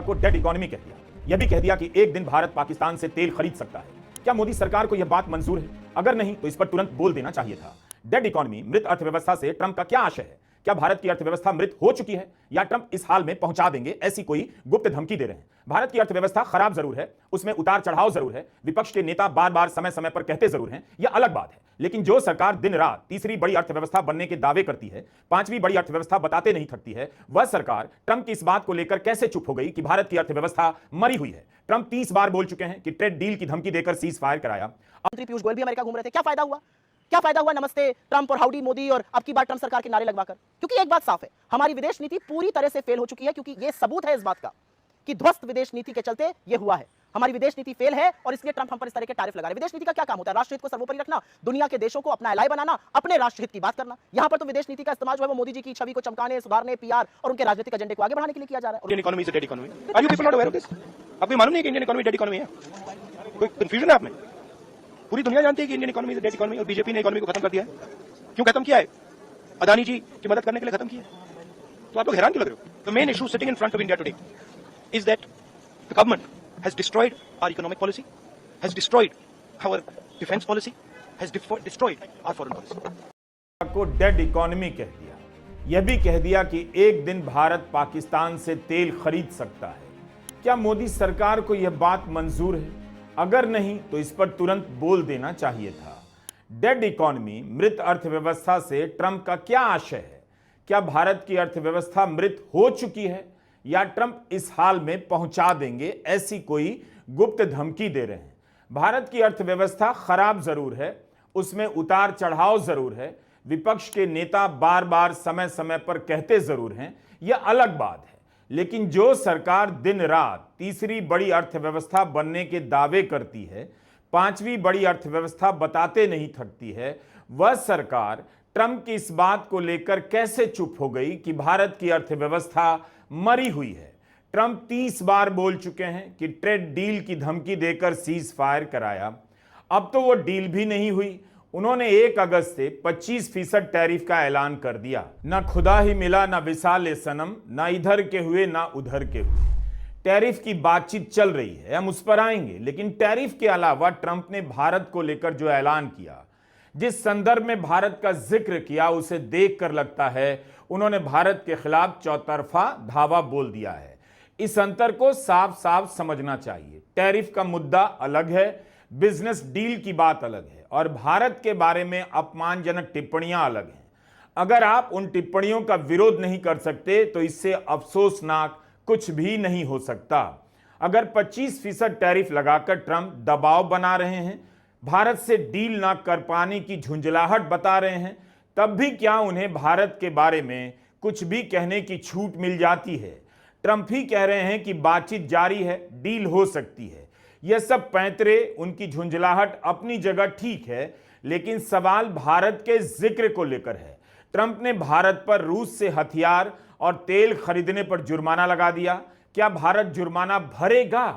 को dead economy कह दिया। यह भी कह दिया कि एक दिन भारत पाकिस्तान से तेल खरीद सकता है। क्या मोदी सरकार को यह बात मंजूर है? अगर नहीं तो इस पर तुरंत बोल देना चाहिए था। डेड इकोनॉमी, मृत अर्थव्यवस्था से ट्रंप का क्या आशय है? क्या भारत की अर्थव्यवस्था मृत हो चुकी है या ट्रंप इस हाल में पहुंचा देंगे, ऐसी कोई गुप्त धमकी दे रहे हैं? भारत की अर्थव्यवस्था खराब जरूर है, उसमें उतार चढ़ाव जरूर है, विपक्ष के नेता बार बार समय समय पर कहते जरूर हैं, यह अलग बात है। लेकिन जो सरकार दिन रात तीसरी बड़ी अर्थव्यवस्था बनने के दावे करती है, पांचवी बड़ी अर्थव्यवस्था बताते नहीं थकती है, वह सरकार ट्रंप की इस बात को लेकर कैसे चुप हो गई कि भारत की अर्थव्यवस्था मरी हुई है? ट्रंप 30 बार बोल चुके हैं कि ट्रेड डील की धमकी देकर सीज फायर कराया। मंत्री पीयूष गोयल भी अमेरिका घूम रहे थे। क्या फायदा हुआ? क्या फायदा हुआ नमस्ते ट्रंप और हाउडी मोदी और अब की बार ट्रंप सरकार के नारे लगवाकर? क्योंकि एक बात साफ है, हमारी विदेश नीति पूरी तरह से फेल हो चुकी है। क्योंकि यह सबूत है इस बात का कि ध्वस्त विदेश नीति के चलते यह हुआ है। हमारी विदेश नीति फेल है और इसलिए ट्रंप हम पर इस तरह के टैरिफ लगा रहे हैं। विदेश नीति का क्या काम होता है? राष्ट्रहित को सर्वोपरि रखना, दुनिया के देशों को अपना एलाय बनाना, अपने राष्ट्रहित की बात करना। यहां पर तो विदेश नीति का इस्तेमाल जो है वो मोदी जी की छवि को चमकाने, सुधारने, पीआर और उनके राजनीतिक एजेंडे को आगे बढ़ाने के लिए किया जा रहा है। Indian economy is a dead economy. Are you people not aware of this? आपको मालूम नहीं कि इंडियन इकोनॉमी डेड इकोनॉमी है? कोई कंफ्यूजन है आप में? पूरी दुनिया जानती है कि Indian economy is a dead economy और बीजेपी ने इकोनॉमी को खत्म कर दिया है। क्यों खत्म किया है? अदानी जी की मदद करने के लिए खत्म किया है। तो आप लोग हैरान क्यों लग रहे हो? The main issue sitting in front of India today is that the government has destroyed our economic policy, has destroyed our defense policy, has destroyed our foreign policy. को डेड इकोनॉमी कह दिया। यह भी कह दिया कि एक दिन भारत पाकिस्तान से तेल खरीद सकता है। क्या मोदी सरकार को यह बात मंजूर है? अगर नहीं तो इस पर तुरंत बोल देना चाहिए था। डेड इकोनॉमी, मृत अर्थव्यवस्था से ट्रंप का क्या आशय है? क्या भारत की अर्थव्यवस्था मृत हो चुकी है या ट्रंप इस हाल में पहुंचा देंगे, ऐसी कोई गुप्त धमकी दे रहे हैं? भारत की अर्थव्यवस्था खराब जरूर है, उसमें उतार चढ़ाव जरूर है, विपक्ष के नेता बार बार समय समय पर कहते जरूर हैं, यह अलग बात है। लेकिन जो सरकार दिन रात तीसरी बड़ी अर्थव्यवस्था बनने के दावे करती है, पांचवी बड़ी अर्थव्यवस्था बताते नहीं थकती है, वह सरकार ट्रंप की इस बात को लेकर कैसे चुप हो गई कि भारत की अर्थव्यवस्था मरी हुई है? ट्रंप 30 बार बोल चुके हैं कि ट्रेड डील की धमकी देकर सीज फायर कराया। अब तो वो डील भी नहीं हुई। उन्होंने 1 अगस्त से 25% टैरिफ का ऐलान कर दिया। ना खुदा ही मिला, ना विसाल सनम, ना इधर के हुए ना उधर के हुए। टैरिफ की बातचीत चल रही है, हम उस पर आएंगे। लेकिन टैरिफ के अलावा ट्रंप ने भारत को लेकर जो ऐलान किया, जिस संदर्भ में भारत का जिक्र किया, उसे देखकर लगता है उन्होंने भारत के खिलाफ चौतरफा धावा बोल दिया है। इस अंतर को साफ साफ समझना चाहिए। टैरिफ का मुद्दा अलग है, बिजनेस डील की बात अलग है और भारत के बारे में अपमानजनक टिप्पणियां अलग हैं। अगर आप उन टिप्पणियों का विरोध नहीं कर सकते तो इससे अफसोसनाक कुछ भी नहीं हो सकता। अगर 25% टैरिफ लगाकर ट्रंप दबाव बना रहे हैं, भारत से डील ना कर पाने की झुंझलाहट बता रहे हैं, तब भी क्या उन्हें भारत के बारे में कुछ भी कहने की छूट मिल जाती है? ट्रंप ही कह रहे हैं कि बातचीत जारी है, डील हो सकती है। यह सब पैंतरे, उनकी झुंझलाहट अपनी जगह ठीक है, लेकिन सवाल भारत के जिक्र को लेकर है। ट्रंप ने भारत पर रूस से हथियार और तेल खरीदने पर जुर्माना लगा दिया। क्या भारत जुर्माना भरेगा?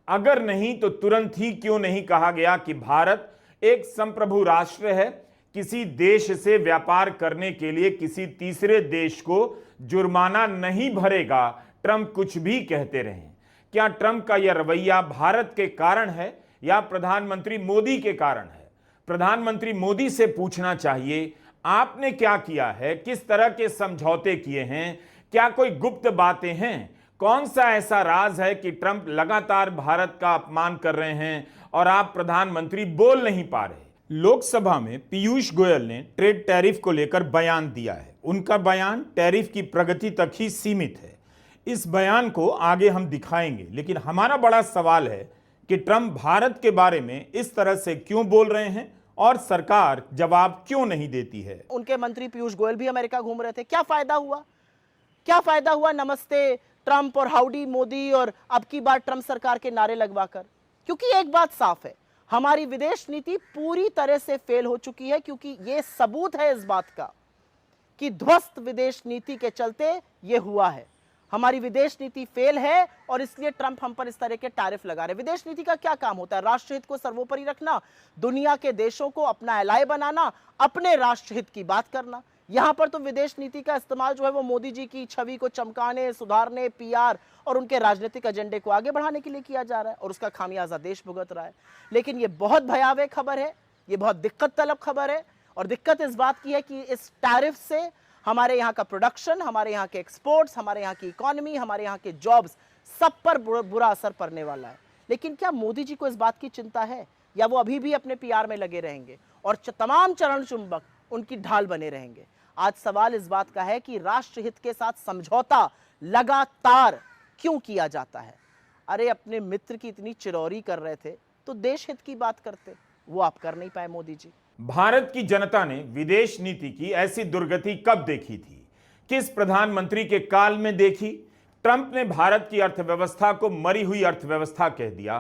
अगर नहीं तो तुरंत ही क्यों नहीं कहा गया कि भारत एक संप्रभु राष्ट्र है, किसी देश से व्यापार करने के लिए किसी तीसरे देश को जुर्माना नहीं भरेगा, ट्रंप कुछ भी कहते रहें। क्या ट्रंप का यह रवैया भारत के कारण है या प्रधानमंत्री मोदी के कारण है? प्रधानमंत्री मोदी से पूछना चाहिए, आपने क्या किया है? किस तरह के समझौते किए हैं? क्या कोई गुप्त बातें हैं? कौन सा ऐसा राज है कि ट्रंप लगातार भारत का अपमान कर रहे हैं और आप प्रधानमंत्री बोल नहीं पा रहे? लोकसभा में पीयूष गोयल ने ट्रेड टैरिफ को लेकर बयान दिया है। उनका बयान टैरिफ की प्रगति तक ही सीमित है। इस बयान को आगे हम दिखाएंगे, लेकिन हमारा बड़ा सवाल है कि ट्रंप भारत के बारे में इस तरह से क्यों बोल रहे हैं और सरकार जवाब क्यों नहीं देती है? उनके मंत्री पीयूष गोयल भी अमेरिका घूम रहे थे। क्या फायदा हुआ? क्या फायदा हुआ नमस्ते ट्रंप और हाउडी मोदी और अब की बार ट्रंप सरकार के नारे लगवाकर? क्योंकि एक बात साफ है, हमारी विदेश नीति पूरी तरह से फेल हो चुकी है। क्योंकि यह सबूत है इस बात का कि ध्वस्त विदेश नीति के चलते यह हुआ है। हमारी विदेश नीति फेल है और इसलिए ट्रंप हम पर इस तरह के टैरिफ लगा रहे। विदेश नीति का क्या काम होता है? राष्ट्रहित को सर्वोपरि रखना, दुनिया के देशों को अपना एलाय बनाना, अपने राष्ट्रहित की बात करना। यहां पर तो विदेश नीति का इस्तेमाल जो है वो मोदी जी की छवि को चमकाने, सुधारने, पीआर और उनके राजनीतिक एजेंडे को आगे बढ़ाने के लिए किया जा रहा है और उसका खामियाजा देश भुगत रहा है। लेकिन ये बहुत भयावह खबर है, ये बहुत दिक्कत तलब खबर है और दिक्कत इस बात की है कि इस टैरिफ से हमारे यहाँ का प्रोडक्शन, हमारे यहाँ के एक्सपोर्ट्स, हमारे यहाँ की इकोनॉमी, हमारे यहाँ के जॉब्स, सब पर बुरा असर पड़ने वाला है। लेकिन क्या मोदी जी को इस बात की चिंता है या वो अभी भी अपने पीआर में लगे रहेंगे और तमाम चरण चुंबक उनकी ढाल बने रहेंगे? आज सवाल इस बात का है कि राष्ट्रहित के साथ समझौता लगातार क्यों किया जाता है? अरे अपने मित्र की इतनी चिरौरी कर रहे थे तो देश हित की बात करते, वो आप कर नहीं पाए मोदी जी। भारत की जनता ने विदेश नीति की ऐसी दुर्गति कब देखी थी? किस प्रधानमंत्री के काल में देखी? ट्रंप ने भारत की अर्थव्यवस्था को मरी हुई अर्थव्यवस्था कह दिया।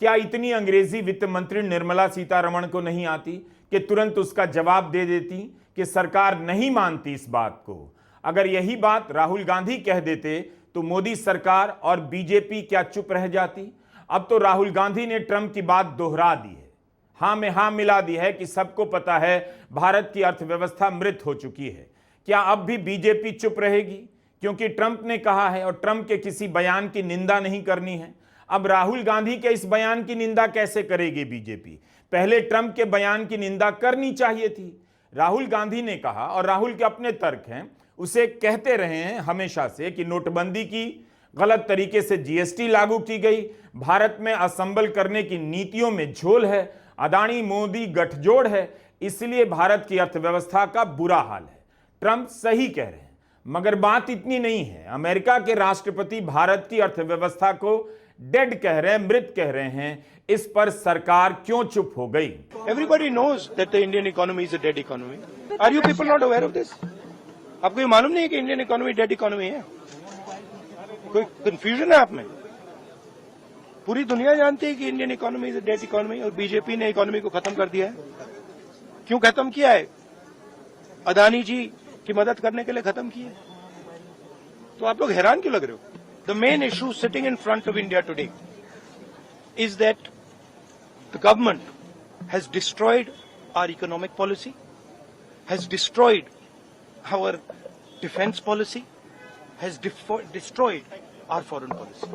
क्या इतनी अंग्रेजी वित्त मंत्री निर्मला सीतारमण को नहीं आती कि तुरंत उसका जवाब दे देती कि सरकार नहीं मानती इस बात को? अगर यही बात राहुल गांधी कह देते तो मोदी सरकार और बीजेपी क्या चुप रह जाती? अब तो राहुल गांधी ने ट्रंप की बात दोहरा दी है, हां में हां मिला दी है कि सबको पता है भारत की अर्थव्यवस्था मृत हो चुकी है। क्या अब भी बीजेपी चुप रहेगी क्योंकि ट्रंप ने कहा है और ट्रंप के किसी बयान की निंदा नहीं करनी है? अब राहुल गांधी के इस बयान की निंदा कैसे करेगी बीजेपी? पहले ट्रंप के बयान की निंदा करनी चाहिए थी। राहुल गांधी ने कहा, और राहुल के अपने तर्क हैं, उसे कहते रहे हैं हमेशा से कि नोटबंदी की गलत तरीके से जीएसटी लागू की गई, भारत में असेंबल करने की नीतियों में झोल है, अदानी मोदी गठजोड़ है, इसलिए भारत की अर्थव्यवस्था का बुरा हाल है। ट्रंप सही कह रहे हैं, मगर बात इतनी नहीं है। अमेरिका के राष्ट्रपति भारत की अर्थव्यवस्था को डेड कह रहे हैं, मृत कह रहे हैं। इस पर सरकार क्यों चुप हो गई? Everybody knows that the Indian economy is a dead economy. Are you people not aware of this? आपको ये मालूम नहीं है कि इंडियन इकोनॉमी डेड इकोनॉमी है? कोई कंफ्यूजन है आप में? पूरी दुनिया जानती है कि Indian economy is a dead economy और बीजेपी ने इकोनॉमी को खत्म कर दिया है। क्यों खत्म किया है? अदानी जी की मदद करने के लिए खत्म किया है। तो आप लोग हैरान क्यों लग रहे हो? The main issue sitting in front of India today is that the government has destroyed our economic policy, has destroyed our defence policy, has destroyed our foreign policy.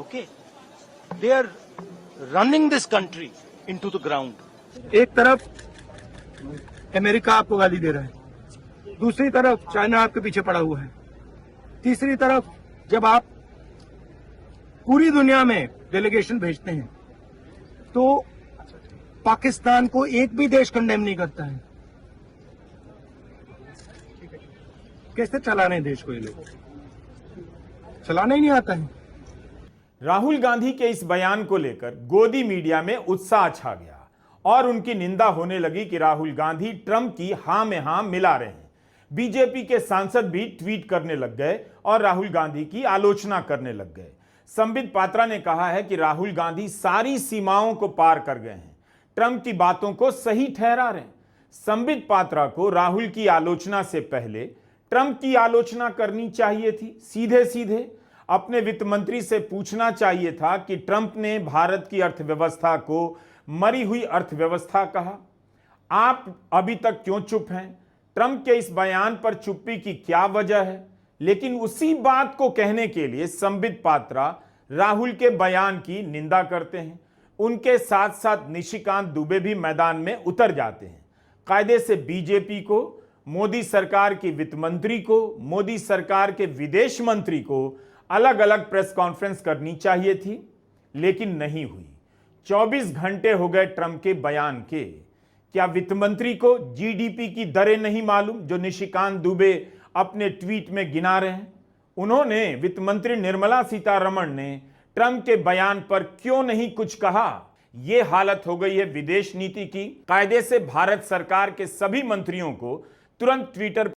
Okay, they are running this country into the ground. एक तरफ America आपको गाली दे रहा है, दूसरी तरफ China आपके पीछे पड़ा हुआ है, तीसरी तरफ जब आप पूरी दुनिया में डेलीगेशन भेजते हैं तो पाकिस्तान को एक भी देश कंडेम नहीं करता है। कैसे चलाने देश को? ये लोग चलाना ही नहीं आता है। राहुल गांधी के इस बयान को लेकर गोदी मीडिया में उत्साह छा गया और उनकी निंदा होने लगी कि राहुल गांधी ट्रंप की हां में हां मिला रहे हैं। बीजेपी के सांसद भी ट्वीट करने लग गए और राहुल गांधी की आलोचना करने लग गए। संबित पात्रा ने कहा है कि राहुल गांधी सारी सीमाओं को पार कर गए हैं, ट्रंप की बातों को सही ठहरा रहे हैं। संबित पात्रा को राहुल की आलोचना से पहले ट्रंप की आलोचना करनी चाहिए थी। सीधे सीधे अपने वित्त मंत्री से पूछना चाहिए था कि ट्रंप ने भारत की अर्थव्यवस्था को मरी हुई अर्थव्यवस्था कहा। आप अभी तक क्यों चुप हैं? ट्रंप के इस बयान पर चुप्पी की क्या वजह है? लेकिन उसी बात को कहने के लिए संबित पात्रा राहुल के बयान की निंदा करते हैं। उनके साथ साथ निशिकांत दुबे भी मैदान में उतर जाते हैं। कायदे से बीजेपी को, मोदी सरकार की वित्त मंत्री को, मोदी सरकार के विदेश मंत्री को अलग अलग प्रेस कॉन्फ्रेंस करनी चाहिए थी, लेकिन नहीं हुई। 24 घंटे हो गए ट्रंप के बयान के। क्या वित्त मंत्री को जीडीपी की दरें नहीं मालूम जो निशिकांत दुबे अपने ट्वीट में गिना रहे हैं? उन्होंने, वित्त मंत्री निर्मला सीतारमण ने ट्रंप के बयान पर क्यों नहीं कुछ कहा? यह हालत हो गई है विदेश नीति की। कायदे से भारत सरकार के सभी मंत्रियों को तुरंत ट्विटर